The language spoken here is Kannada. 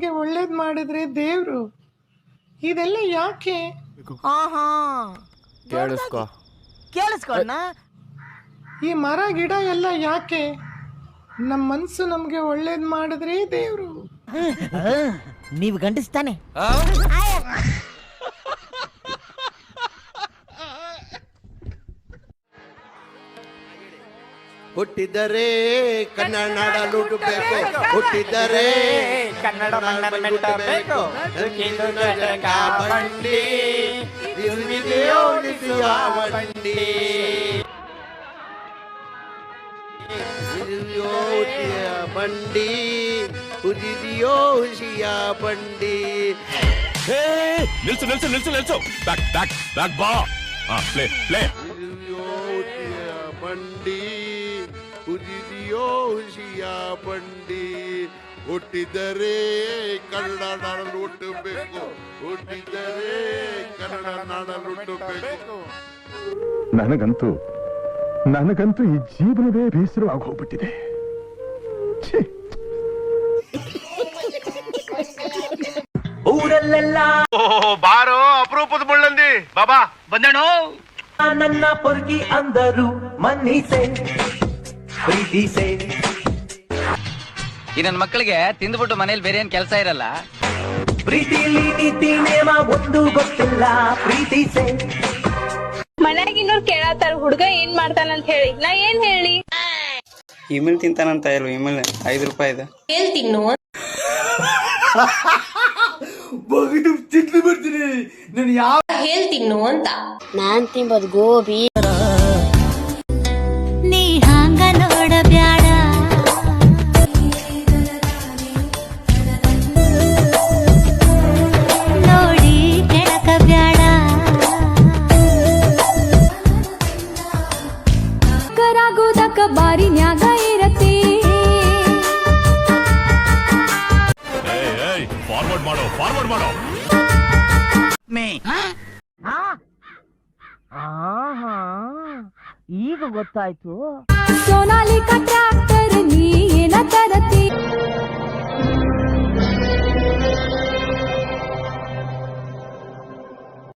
ನಮ್ಗೆ ಒಳ್ಳೇದ್ ಮಾಡಿದ್ರೆ ದೇವ್ರು. ಇದೆಲ್ಲ ಯಾಕೆ? ಆಹಾ ಕೇಳಿಸ್ಕೊಂಡ. ಈ ಮರ ಗಿಡ ಎಲ್ಲ ಯಾಕೆ? ನಮ್ಮ ಮನ್ಸು ನಮ್ಗೆ ಒಳ್ಳೇದ್ ಮಾಡಿದ್ರೆ ದೇವ್ರು. ನೀವು ಗಂಡಿಸ್ತಾನೆ. ಹುಟ್ಟಿದರೆ ಕನ್ನಡ ನಾಡ ಲುಟ್ಟಬೇಕು, ಹುಟ್ಟಿದರೆ ಕನ್ನಡ ಮಣ್ಣ ಮೆಟ್ಟಬೇಕು, ಬಂಡಿ ಇರುವಿದೆಯೋ ಯಾವ ಬಂಡಿ, ಇರುವಿಯೋ ಬಂಡಿ ಉದಿದೆಯೋ ಹುಷಿಯ ಬಂಡಿ. ನಿಲ್ಸು ನಿಲ್ಸು ನಿಲ್ಸು ನಿಲ್ಸು, ಬ್ಯಾಕ್ ಬ್ಯಾಕ್ ಬ್ಯಾಕ್ ಬಾ. Play play. ಇರುವಿಯೋ ಬಂಡಿ ಉದಿದೆಯೋ ಹುಷಿಯ ಬಂಡಿ, ಹುಟ್ಟಿದರೆ ಕನ್ನಡ ನಾಡಲು ಹುಟ್ಟಬೇಕು, ಹುಟ್ಟಿದರೆ ಕನ್ನಡ ನಾಡಲು ಹುಟ್ಟಬೇಕು. ನನಗಂತೂ ಈ ಜೀವನವೇ ಬೇಸರವಾಗಿ ಹೋಗ್ಬಿಟ್ಟಿದೆ. ಊರಲ್ಲೆಲ್ಲ ಬಾರೋ ಅಪರೂಪದ ಮುಳ್ಳಂದಿ ಬಾಬಾ ಬಂದಣೋ ನನ್ನ ಪೊರ್ಗಿ ಅಂದರು ಮನ್ನಿಸೆ ಪ್ರೀತಿಸೆ. ಈ ನನ್ನ ಮಕ್ಕಳಿಗೆ ತಿಂದ್ಬಿಟ್ಟು ಮನೇಲಿ ಬೇರೆ ಏನ್ ಕೆಲಸ ಇರಲ್ಲ. ಪ್ರೀತಿಲಿ ನೀತಿ ನೇಮ ಒಂದು ಗೊತ್ತಿಲ್ಲ ಪ್ರೀತಿಸೆ. ಮನ್ಯಾಗ ಇನ್ನೊಂದು ಕೇಳತ್ತಾರ ಹುಡುಗ ಏನ್ ಮಾಡ್ತಾನಂತ ಹೇಳಿ. ನಾ ಏನ್ ಹೇಳಿ? ಇಮೇಲ್ ತಿಂತಾನಂತ ಇಲ್ವ? ಇಮೇಲ್ 5 ರೂಪಾಯಿದ ತಿನ್ನು ಹೇಳ್ತಿನ್ನು ಅಂತ. ನಾನ್ ತಿಂಬದ್ ಗೋಬಿ. ನೀ ಹಂಗ ನೋಡಬ್ಯಾಡ, ನೋಡಿ ಕೆಳಕ ಬ್ಯಾಡ. ಕರಾಗೋದಕ್ಕ ಬಾರಿನ್ಯಾಗ ಇರತಿ. ಫಾರ್ವರ್ಡ್ ಮಾಡೋ, ಫಾರ್ವರ್ಡ್ ಮಾಡೋ. ಈಗ ಗೊತ್ತಾಯ್ತು. ಸೋನಾಲಿಕಾ ಟ್ರ್ಯಾಕ್ಟರ್ ನೀ ಏನಂತ